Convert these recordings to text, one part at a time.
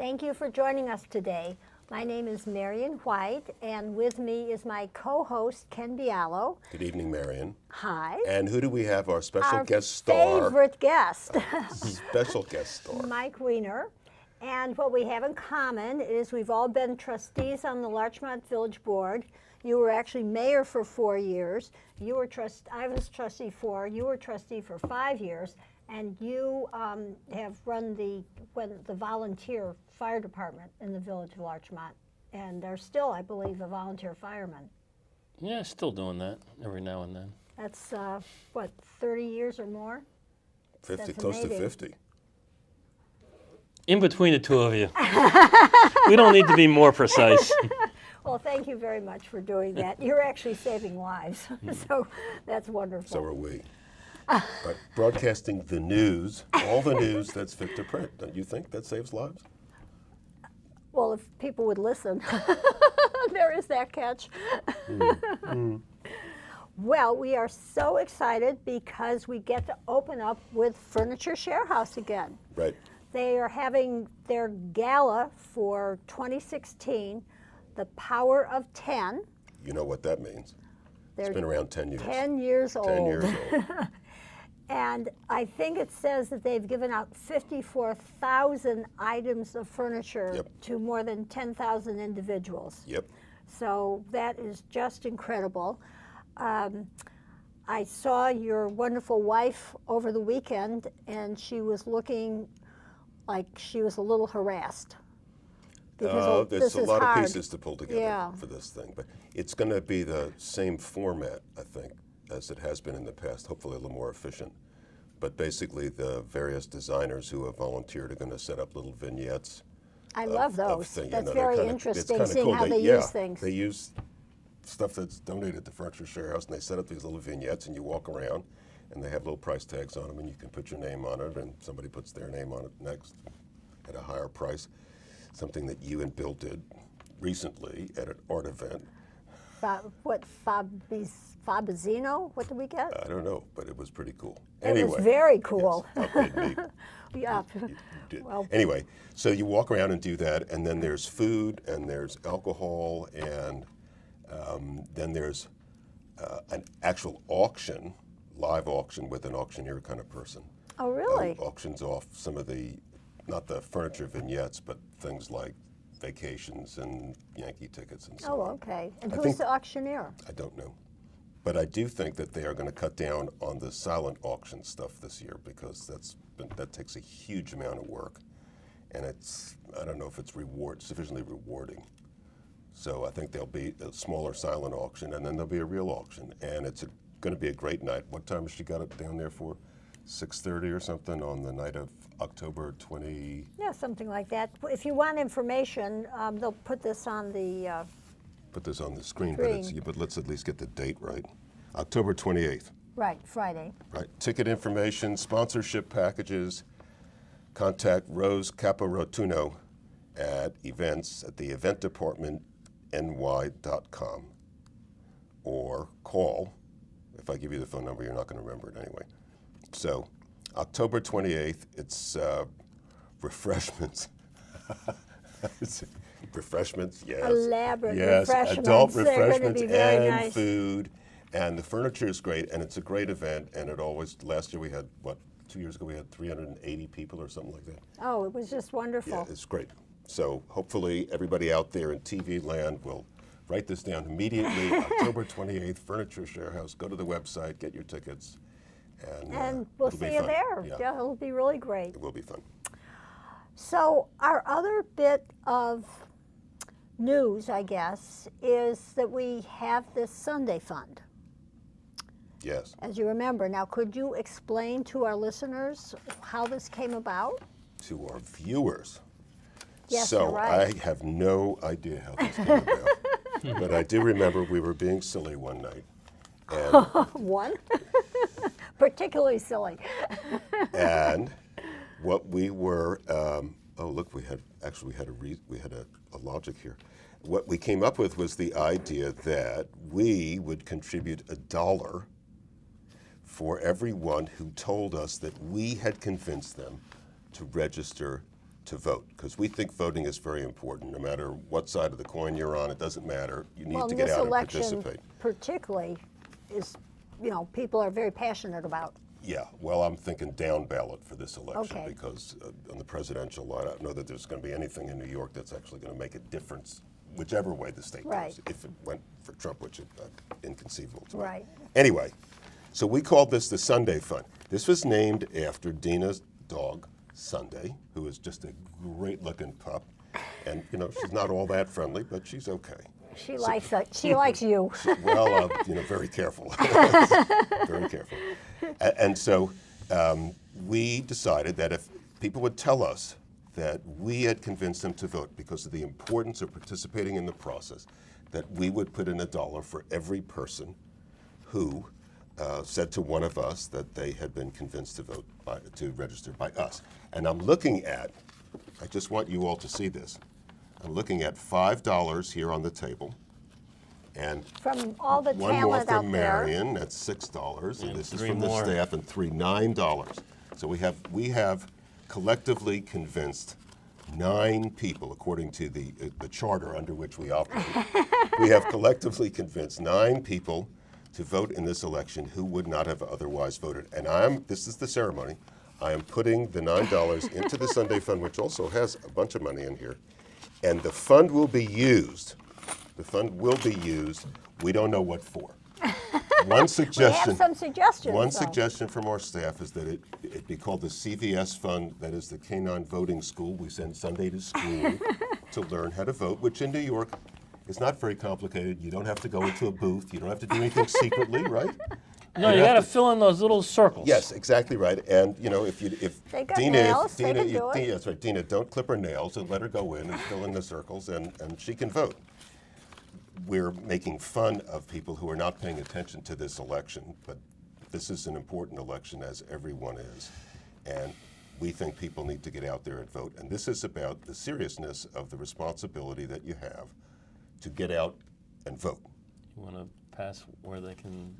Thank you for joining us today. My name is Marian White, and with me is my co-host, Ken Bialo. Good evening, Marian. Hi. And who do we have? Our special guest star. Favorite guest. Special guest star. Mike Weiner. And what we have in common is we've all been trustees on the Larchmont Village Board. You were actually mayor for 4 years. I was trustee 4. You were trustee for 5 years. And you have run the volunteer fire department in the village of Larchmont. And are still, I believe, a volunteer fireman. Yeah, still doing that every now and then. That's, 30 years or more? 50, That's close to amazing. 50. In between the two of you. We don't need to be more precise. Well, thank you very much for doing that. You're actually saving lives, so that's wonderful. So are we. But broadcasting the news, all the news that's fit to print, don't you think that saves lives? Well, if people would listen, there is that catch. Well, we are so excited because we get to open up with Furniture Share House again. Right. They are having their gala for 2016, the Power of 10. You know what that means. They're It's been around 10 years. 10 years old. 10 years old. And I think it says that they've given out 54,000 items of furniture Yep. to more than 10,000 individuals. Yep. So that is just incredible. I saw your wonderful wife over the weekend, and she was looking like she was a little harassed. Because There's this a is lot hard. of pieces to pull together Yeah. for this thing. But it's going to be the same format, I think, as it has been in the past, hopefully a little more efficient. But basically the various designers who have volunteered are going to set up little vignettes. I love of those. things. That's They're very kinda- it's interesting, kinda seeing cool. how they yeah, use things. They use stuff that's donated to Furniture Share House, and they set up these little vignettes, and you walk around, and they have little price tags on them, and you can put your name on it, and somebody puts their name on it next at a higher price. Something that you and Bill did recently at an art event. Fabizino? What did we get? I don't know, but it was pretty cool. It Anyway, was very cool. Yes, outdid me. Yeah. You did. Well- Anyway, so you walk around and do that, and then there's food, and there's alcohol, and then there's an actual auction, live auction with an auctioneer kind of person. Oh, really? Auctions off some of the, not the furniture vignettes, but things like vacations and Yankee tickets and so Oh, on. okay. And I who's think- the auctioneer? I don't know. But I do think that they are going to cut down on the silent auction stuff this year because that takes a huge amount of work. And I don't know if it's sufficiently rewarding. So I think there'll be a smaller silent auction, and then there'll be a real auction. And it's going to be a great night. What time has she got it down there for? 6:30 or something on the night of October 20. Yeah, something like that. If you want information, they'll put this on the, Put this on the screen, Screen. but let's at least get the date right. October 28th. right, Friday. Right. Ticket information, sponsorship packages, contact Rose Caparotuno at events at the event department ny.com or call. If I give you the phone number, you're not going to remember it anyway. So, October 28th, it's refreshments. Refreshments, yes. Elaborate yes, refreshments. adult They're gonna refreshments be very and nice. food. And the furniture is great, and it's a great event, and last year we had, 2 years ago we had 380 people or something like that. Oh, it was just wonderful. Yeah, it's great. So hopefully everybody out there in TV land will write this down immediately. October 28th, Furniture Share House. Go to the website, get your tickets, And we'll it'll be see you fun. there. Yeah, Yeah, it'll be really great. it will be fun. So our other bit of news, I guess, is that we have this Sunday Fund, Yes. as you remember. Now, could you explain to our listeners how this came about? To our viewers. Yes, so you're right. I have no idea how this came about, but I do remember we were being silly one night, and One, particularly silly. And what we were, look, we had a logic here. What we came up with was the idea that we would contribute $1 for everyone who told us that we had convinced them to register to vote, because we think voting is very important. No matter what side of the coin you're on, it doesn't matter. You need Well, to get this out and election participate. particularly is, people are very passionate about. Yeah, well, I'm thinking down ballot for this election Okay. because on the presidential, I don't know that there's going to be anything in New York that's actually going to make a difference, whichever way the state Right. goes. If it went for Trump, which is inconceivable to me. Right. Anyway, so we called this the Sunday Fund. This was named after Dina's dog, Sunday, who is just a great-looking pup, and she's not all that friendly, but she's okay. She likes it. She likes you. Well, very careful, very careful. And so we decided that if people would tell us that we had convinced them to vote because of the importance of participating in the process, that we would put in $1 for every person who said to one of us that they had been convinced to vote, to register by us. And I'm looking at, I just want you all to see this, I'm looking at $5 here on the table, and From all the one more talent out from there. Marian, that's $6, and this is three from the more. staff, and $9. So we have collectively convinced 9 people, according to the charter under which we operate. We have collectively convinced 9 people to vote in this election who would not have otherwise voted. And this is the ceremony. I am putting the $9 into the Sunday Fund, which also has a bunch of money in here. And the fund will be used. The fund will be used. We don't know what for. One suggestion. We have some suggestions. One though. suggestion from our staff is that it be called the CVS Fund, that is the Canine Voting School. We send Sunday to school to learn how to vote, which in New York is not very complicated. You don't have to go into a booth. You don't have to do anything secretly, right? No, you got to fill in those little circles. Yes, exactly right. And if They got Dina, nails, they can do it. that's right. Dina, don't clip her nails and let her go in and fill in the circles, and she can vote. We're making fun of people who are not paying attention to this election, but this is an important election, as everyone is, and we think people need to get out there and vote. And this is about the seriousness of the responsibility that you have to get out and vote. You want to pass where they can,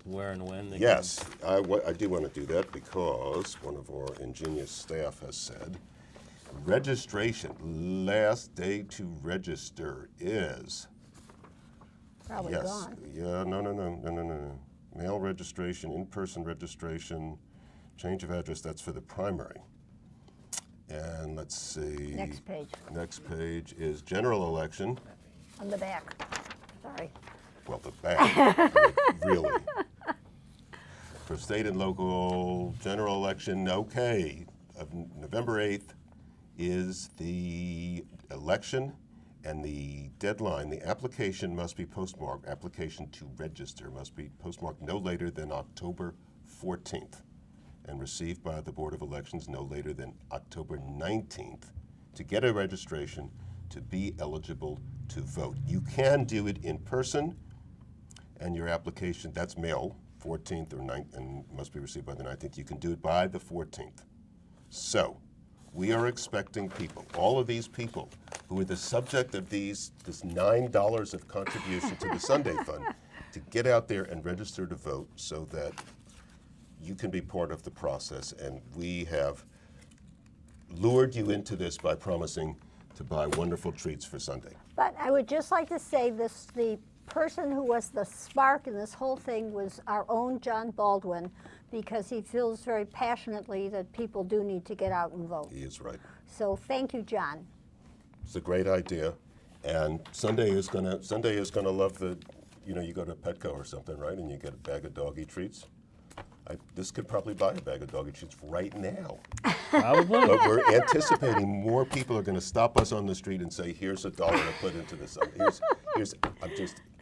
where and when they Yes, I do want to do that because one of our ingenious staff has said, registration, last day to register is, Probably yes, gone. yeah, no. Mail registration, in-person registration, change of address, that's for the primary. And let's see. Next page. Next page is general election. On the back. Sorry. Well, the back, I mean, really. For state and local general election, okay, of November 8th is the election, and the deadline, the application must be postmarked, application to register must be postmarked no later than October 14th and received by the Board of Elections no later than October 19th to get a registration to be eligible to vote. You can do it in person, and your application, that's mail, 14th or 9th, and must be received by the 19th. You can do it by the 14th. So, we are expecting people, all of these people who are the subject of this $9 of contribution to the Sunday Fund, to get out there and register to vote so that you can be part of the process. And we have lured you into this by promising to buy wonderful treats for Sunday. But I would just like to say this, the person who was the spark in this whole thing was our own John Baldwin, because he feels very passionately that people do need to get out and vote. He is right. So thank you, John. It's a great idea, and Sunday is gonna love the, you go to Petco or something, right, and you get a bag of doggy treats. This could probably buy a bag of doggy treats right now. Probably. But we're anticipating more people are going to stop us on the street and say, "Here's $1 to put into this.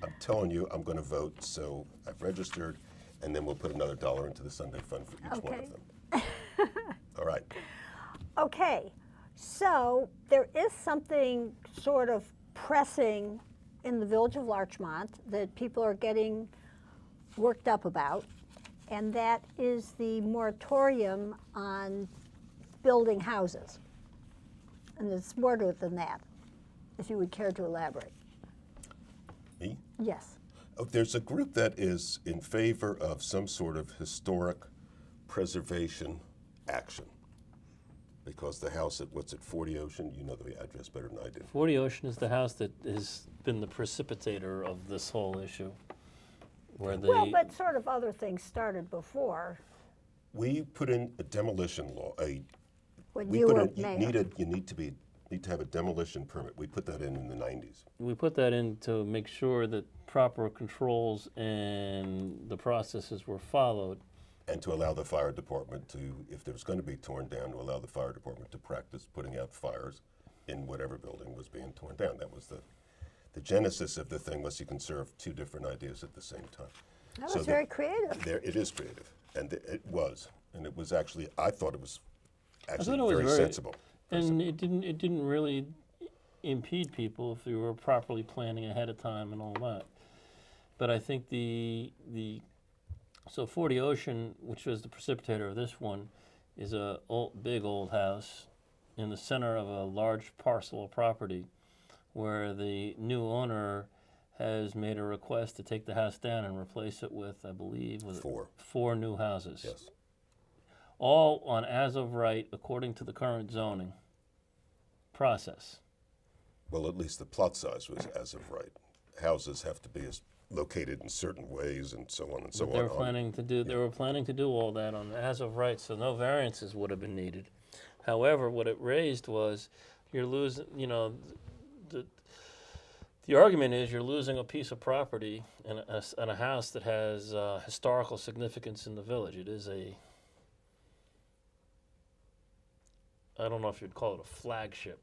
I'm telling you, I'm going to vote, so I've registered, and then we'll put another $1 into the Sunday Fund for each one Okay. of them." All right. Okay, so there is something sort of pressing in the village of Larchmont that people are getting worked up about, and that is the moratorium on building houses. And there's more to it than that, if you would care to elaborate. Me? Yes. Oh, there's a group that is in favor of some sort of historic preservation action. They because the house at, what's it, 40 Ocean, you know the address better than I do. 40 Ocean is the house that has been the precipitator of this whole issue. Where the, Well, but sort of other things started before We put in a demolition law, when we you put were in, mayor. you need to have a demolition permit. We put that in the 90s. we put that in to make sure that proper controls and the processes were followed. And to allow the fire department to, if there's going to be torn down, to allow the fire department to practice putting out fires in whatever building was being torn down. That was the genesis of the thing, was you can serve two different ideas at the same time. That So was the- very creative. It is creative, and it was. And it was actually, I thought it was actually it was very very- sensible. And it didn't really impede people if you were properly planning ahead of time and all that. But I think so 40 Ocean, which was the precipitator of this one, is a big old house in the center of a large parcel of property where the new owner has made a request to take the house down and replace it with, I believe, four new houses. Yes. All on as of right, according to the current zoning process. Well, at least the plot size was as of right. Houses have to be located in certain ways and so on and so on. They were planning to do all that on as of right, so no variances would have been needed. However, what it raised was you're losing, the argument is you're losing a piece of property and a house that has historical significance in the village. It is I don't know if you'd call it a flagship,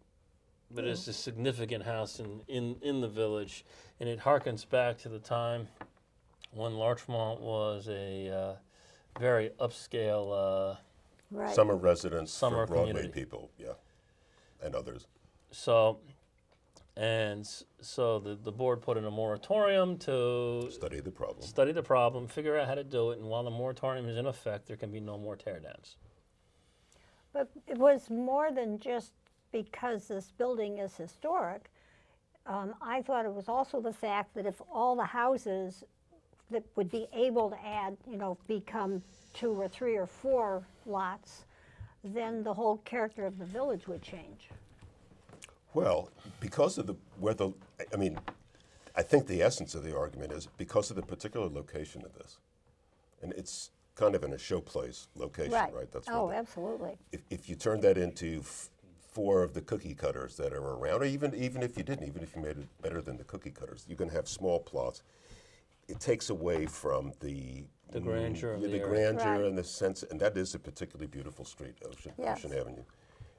but it's a significant house in the village, and it harkens back to the time when Larchmont was a very upscale Right. Summer residence Summer for Broadway community. people, yeah, and others. So the board put in a moratorium to Study the problem. study the problem, figure out how to do it, and while the moratorium is in effect, there can be no more teardowns. But it was more than just because this building is historic. I thought it was also the fact that if all the houses that would be able to add, become 2 or 3 or 4 lots, then the whole character of the village would change. Well, because of I think the essence of the argument is because of the particular location of this, and it's kind of in a showplace location, right? That's Oh, what absolutely. if you turn that into 4 of the cookie cutters that are around, or even if you didn't, even if you made it better than the cookie cutters, you can have small plots. It takes away from the grandeur of the area. grandeur Right. and the sense, and that is a particularly beautiful street, Yes. Ocean Avenue.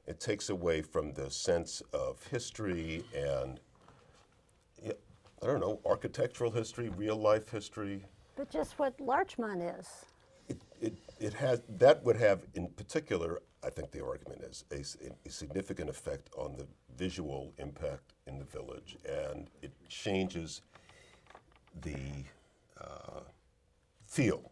It takes away from the sense of history and, I don't know, architectural history, real life history. But just what Larchmont is. It has, that would have, in particular, I think the argument is, a significant effect on the visual impact in the village, and it changes the feel.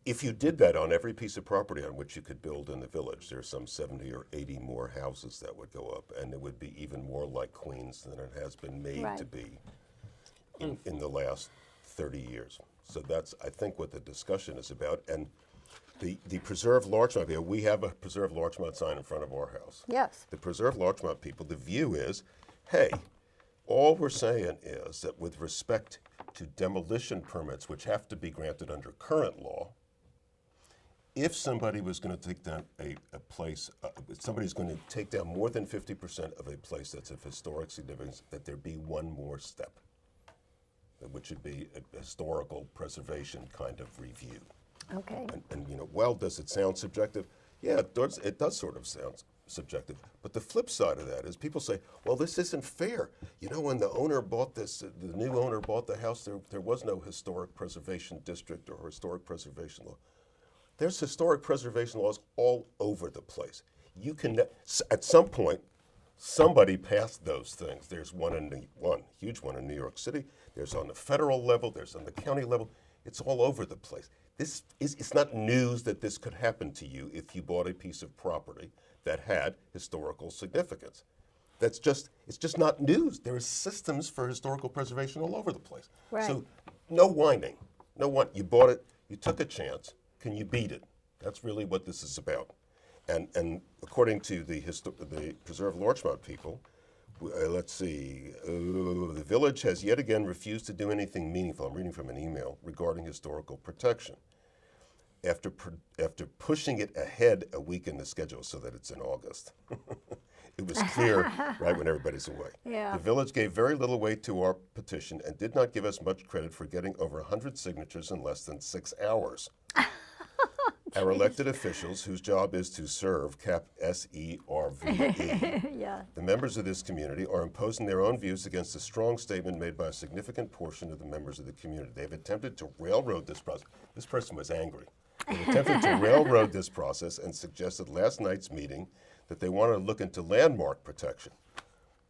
If you did that on every piece of property on which you could build in the village, there's some 70 or 80 more houses that would go up, and it would be even more like Queens than it has been made Right. to be in the last 30 years. So that's, I think, what the discussion is about. And the Preserve Larchmont, we have a Preserve Larchmont sign in front of our house. Yes. The Preserve Larchmont people, the view is, hey, all we're saying is that with respect to demolition permits, which have to be granted under current law, if somebody was going to take down a place, if somebody's going to take down more than 50% of a place that's of historic significance, that there be one more step, which would be a historical preservation kind of review. Okay. And well, does it sound subjective? Yeah, it does sort of sound subjective. But the flip side of that is people say, well, this isn't fair. When the owner bought this, the new owner bought the house, there was no historic preservation district or historic preservation law. There's historic preservation laws all over the place. You can, at some point, somebody passed those things. There's one huge one in New York City. There's on the federal level. There's on the county level. It's all over the place. It's not news that this could happen to you if you bought a piece of property that had historical significance. It's just not news. There are systems for historical preservation all over the place. Right. So no whining. You bought it, you took a chance. Can you beat it? That's really what this is about. And according to the Preserve Larchmont people, let's see, the village has yet again refused to do anything meaningful. I'm reading from an email regarding historical protection. After pushing it ahead a week in the schedule so that it's in August. It was clear right when everybody's away. Yeah. The village gave very little weight to our petition and did not give us much credit for getting over 100 signatures in less than 6 hours. Our elected officials, whose job is to serve, cap S-E-R-V-E, Yeah. the members of this community are imposing their own views against a strong statement made by a significant portion of the members of the community. They've attempted to railroad this process. This person was angry. They attempted to railroad this process and suggested last night's meeting that they want to look into landmark protection.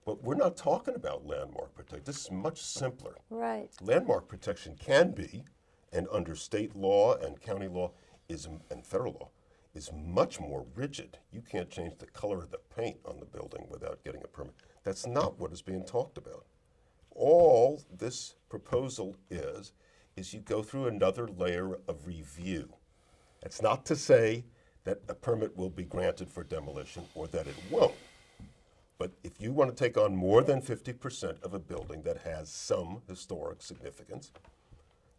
But we're not talking about landmark protection. This is much simpler. Right. Landmark protection can be, and under state law and county law and federal law, is much more rigid. You can't change the color of the paint on the building without getting a permit. That's not what is being talked about. All this proposal is you go through another layer of review. It's not to say that a permit will be granted for demolition or that it won't. But if you want to take on more than 50% of a building that has some historic significance,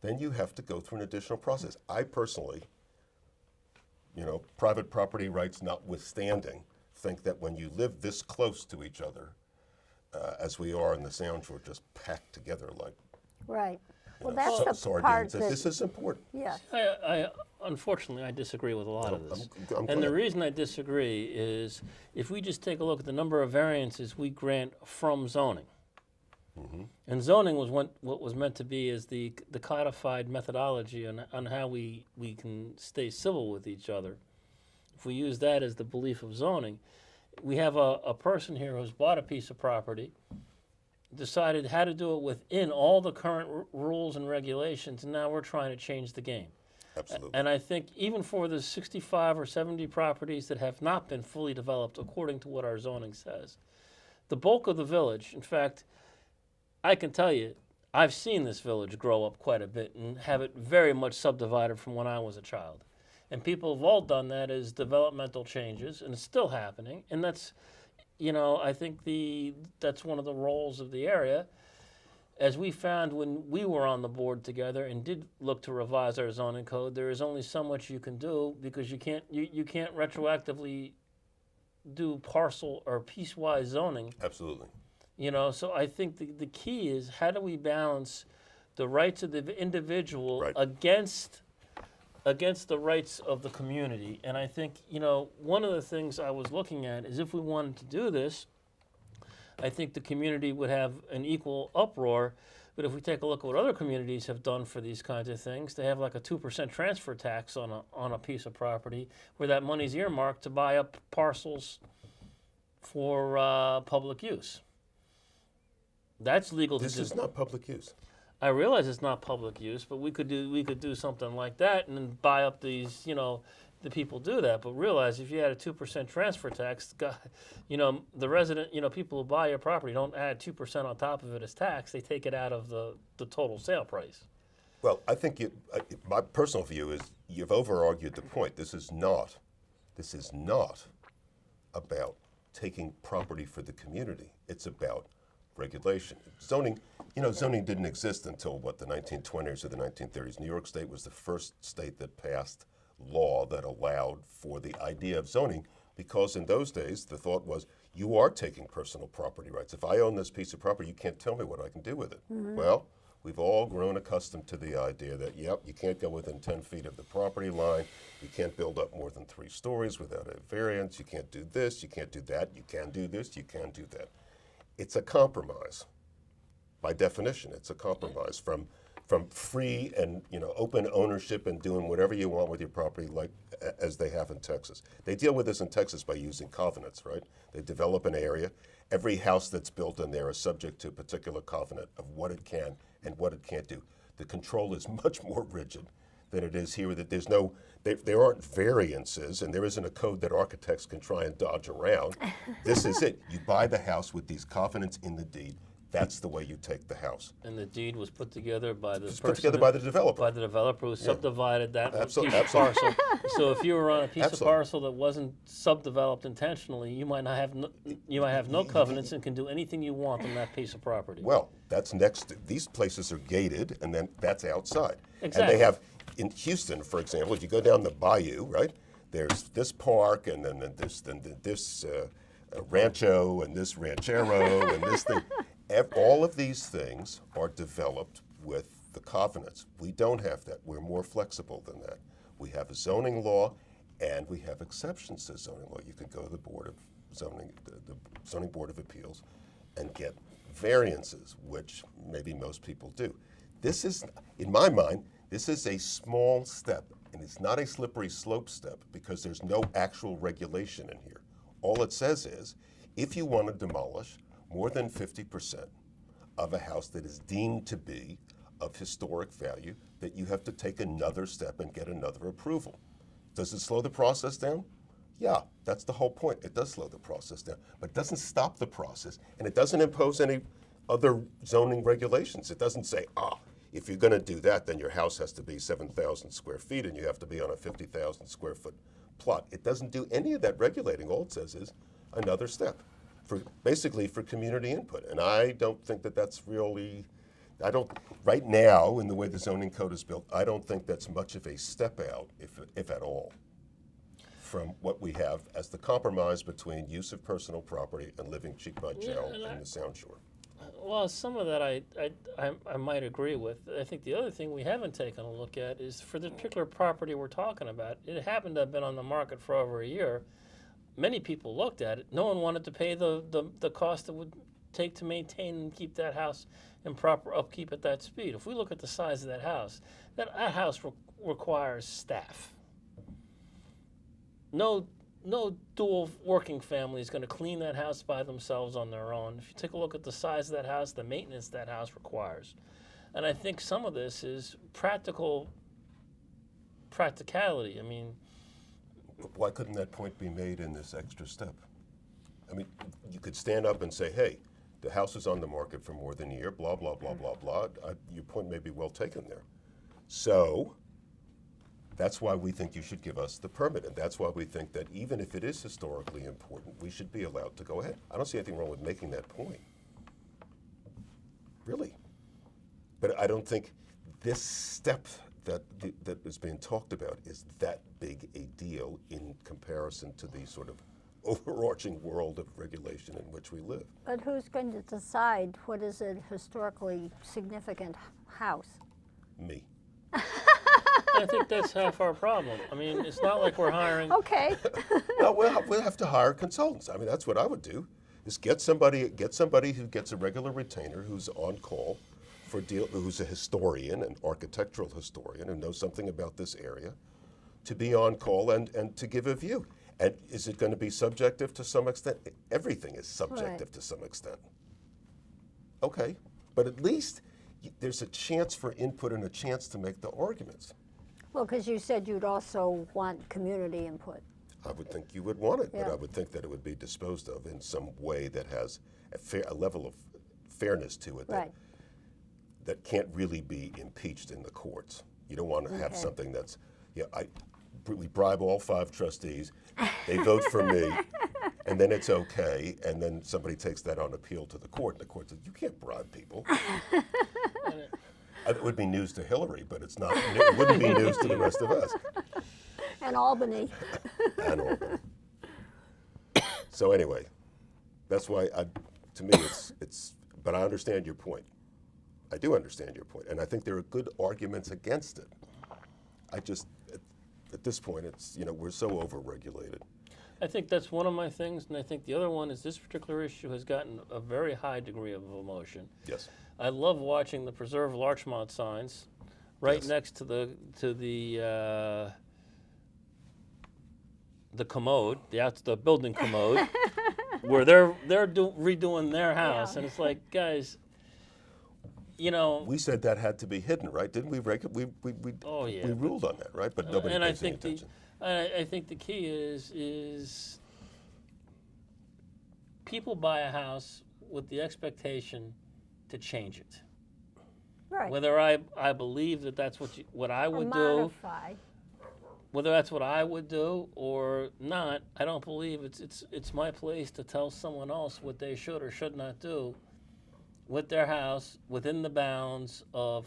then you have to go through an additional process. I personally, private property rights notwithstanding, think that when you live this close to each other, as we are in the Sound, we're just packed together like Right. Well, know, that's the sardines. part That that, this is important. yeah. Unfortunately, I disagree with a lot of this. I'm And the glad. reason I disagree is if we just take a look at the number of variances we grant from zoning. And zoning was what was meant to be is the codified methodology on how we can stay civil with each other. If we use that as the belief of zoning, we have a person here who's bought a piece of property, decided how to do it within all the current rules and regulations, and now we're trying to change the game. Absolutely. And I think even for the 65 or 70 properties that have not been fully developed according to what our zoning says, the bulk of the village, in fact, I can tell you, I've seen this village grow up quite a bit and have it very much subdivided from when I was a child. And people have all done that as developmental changes, and it's still happening. And that's, I think that's one of the roles of the area. As we found when we were on the board together and did look to revise our zoning code, there is only so much you can do because you can't retroactively do parcel or piecewise zoning. Absolutely. So I think the key is how do we balance the rights of the individual Right. against the rights of the community. And I think, one of the things I was looking at is if we wanted to do this, I think the community would have an equal uproar. But if we take a look at what other communities have done for these kinds of things, they have like a 2% transfer tax on a piece of property where that money's earmarked to buy up parcels for public use. That's legal to do. This is not public use. I realize it's not public use, but we could do something like that and then buy up these, the people do that. But realize if you had a 2% transfer tax, the resident, people who buy your property don't add 2% on top of it as tax. They take it out of the total sale price. Well, I think my personal view is you've over-argued the point. This is not about taking property for the community. It's about regulation. Zoning didn't exist until, the 1920s or the 1930s. New York State was the first state that passed law that allowed for the idea of zoning because in those days the thought was you are taking personal property rights. If I own this piece of property, you can't tell me what I can do with it. Well, we've all grown accustomed to the idea that, you can't go within 10 feet of the property line, you can't build up more than 3 stories without a variance, you can't do this, you can't do that, you can do this, you can do that. It's a compromise. By definition, it's a compromise from free and open ownership and doing whatever you want with your property, like as they have in Texas. They deal with this in Texas by using covenants, right? They develop an area. Every house that's built in there is subject to a particular covenant of what it can and what it can't do. The control is much more rigid than it is here. That there aren't variances, and there isn't a code that architects can try and dodge around. This is it. You buy the house with these covenants in the deed. That's the way you take the house. And the deed was put together by the It's person put together by the developer. by the developer who subdivided that piece of Absolutely. parcel. So if you were on a piece of Absolutely. parcel that wasn't subdeveloped intentionally, you might not have no covenants and can do anything you want on that piece of property. Well, that's next. These places are gated, and then that's outside. Exactly. And they have, in Houston, for example, if you go down the bayou, right, there's this park, and then this rancho, and this ranchero, and this thing. All of these things are developed with the covenants. We don't have that. We're more flexible than that. We have a zoning law, and we have exceptions to zoning law. You can go to the Board of Zoning, the Zoning Board of Appeals, and get variances, which maybe most people do. This is, in my mind, this is a small step, and it's not a slippery slope step because there's no actual regulation in here. All it says is, if you want to demolish more than 50% of a house that is deemed to be of historic value, that you have to take another step and get another approval. Does it slow the process down? Yeah, that's the whole point. It does slow the process down, but it doesn't stop the process, and it doesn't impose any other zoning regulations. It doesn't say, if you're going to do that, then your house has to be 7,000 square feet and you have to be on a 50,000 square foot plot. It doesn't do any of that regulating. All it says is another step, basically for community input. And I don't think that that's really, right now, in the way the zoning code is built, I don't think that's much of a step out, if at all, from what we have as the compromise between use of personal property and living cheek by jowl in the Sound Shore. Well, some of that I might agree with. I think the other thing we haven't taken a look at is for the particular property we're talking about, it happened to have been on the market for over a year. Many people looked at it. No one wanted to pay the cost it would take to maintain and keep that house in proper upkeep at that speed. If we look at the size of that house requires staff. No dual working family is going to clean that house by themselves on their own. If you take a look at the size of that house, the maintenance that house requires. And I think some of this is practicality. I mean, why couldn't that point be made in this extra step? I mean, you could stand up and say, hey, the house is on the market for more than a year, blah, blah, blah, blah, blah. Your point may be well taken there. So that's why we think you should give us the permit, and that's why we think that even if it is historically important, we should be allowed to go ahead. I don't see anything wrong with making that point. Really. But I don't think this step that is being talked about is that big a deal in comparison to the sort of overarching world of regulation in which we live. But who's going to decide what is a historically significant house? Me. I think that's half our problem. I mean, it's not like we're hiring. Okay. No, we'll have to hire consultants. I mean, that's what I would do, is get somebody who gets a regular retainer who's on call who's a historian, an architectural historian, and knows something about this area, to be on call and to give a view. And is it going to be subjective to some extent? Everything is subjective to some extent. Okay, but at least there's a chance for input and a chance to make the arguments. Well, because you said you'd also want community input. I would think you would want it, Yeah. but I would think that it would be disposed of in some way that has a level of fairness to it Right. that can't really be impeached in the courts. You don't want to have something that's, we bribe all 5 trustees, they vote for me, and then it's okay, and then somebody takes that on appeal to the court, and the court says, you can't bribe people. It would be news to Hillary, but it wouldn't be news to the rest of us. And Albany. And Albany. So anyway, that's why, to me, it's. But I understand your point. I do understand your point, and I think there are good arguments against it. I just, at this point, it's we're so overregulated. I think that's one of my things, and I think the other one is this particular issue has gotten a very high degree of emotion. Yes. I love watching the Preserve Larchmont signs right next to the commode, the building commode, where they're redoing their house, and it's like, guys, we said that had to be hidden, right? Didn't we? Oh yeah. We ruled on that, right? But nobody and pays any attention. I think the key is people buy a house with the expectation to change it. Right. Whether I believe that that's what I would do, modify. whether that's what I would do or not, I don't believe it's my place to tell someone else what they should or should not do with their house within the bounds of,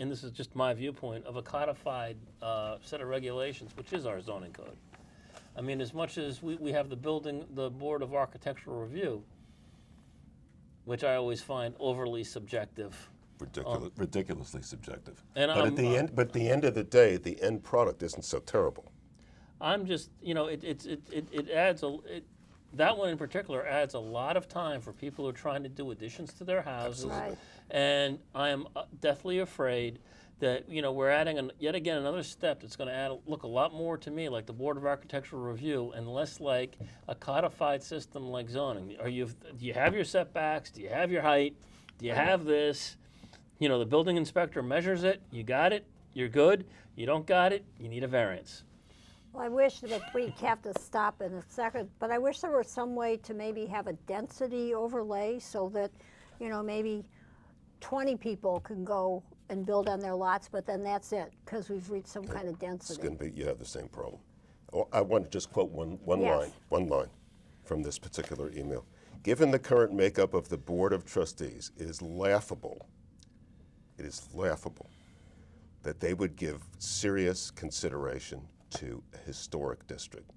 and this is just my viewpoint, of a codified set of regulations, which is our zoning code. I mean, as much as we have the Board of Architectural Review, which I always find overly subjective. Ridiculously subjective. And But at the end of the day, the end product isn't so terrible. I'm just, it adds that one in particular adds a lot of time for people who are trying to do additions to their houses. Absolutely. Right. And I am deathly afraid that, we're adding yet again another step that's going to look a lot more to me like the Board of Architectural Review and less like a codified system like zoning. Do you have your setbacks? Do you have your height? Do you have this? The building inspector measures it. You got it. You're good. You don't got it. You need a variance. Well, I wish that we have to stop in a second, but I wish there was some way to maybe have a density overlay so that, maybe 20 people can go and build on their lots, but then that's it, because we've reached some kind of It's density. going to be, you have the same problem. Oh, I want to just quote one Yes. line from this particular email. Given the current makeup of the Board of Trustees, it is laughable that they would give serious consideration to a historic district.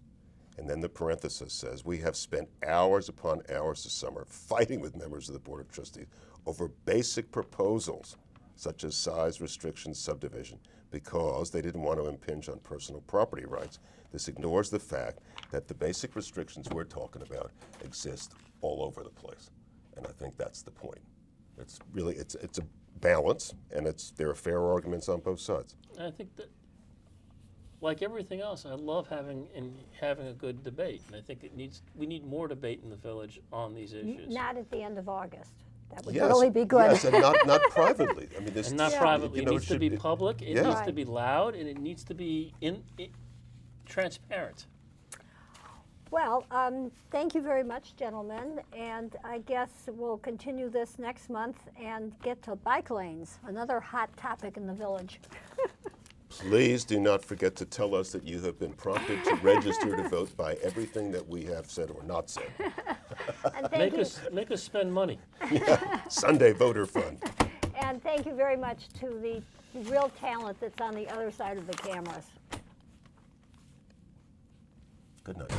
And then the parenthesis says, we have spent hours upon hours this summer fighting with members of the Board of Trustees over basic proposals such as size restrictions, subdivision, because they didn't want to impinge on personal property rights. This ignores the fact that the basic restrictions we're talking about exist all over the place. And I think that's the point. It's really, it's a balance, and there are fair arguments on both sides. And I think that, like everything else, I love having a good debate, and I think we need more debate in the village on these issues. Not at the end of August. That would Yes, really be good. Yes, and not privately. I mean, this And not Yeah. privately. you It know, needs to should be public. It Yeah. needs to Right. be loud, and it needs to be transparent. Well, thank you very much, gentlemen, and I guess we'll continue this next month and get to bike lanes, another hot topic in the village. Please do not forget to tell us that you have been prompted to register to vote by everything that we have said or not said. And thank you, Make us spend money. Sunday Voter Fund. and thank you very much to the real talent that's on the other side of the cameras. Good night.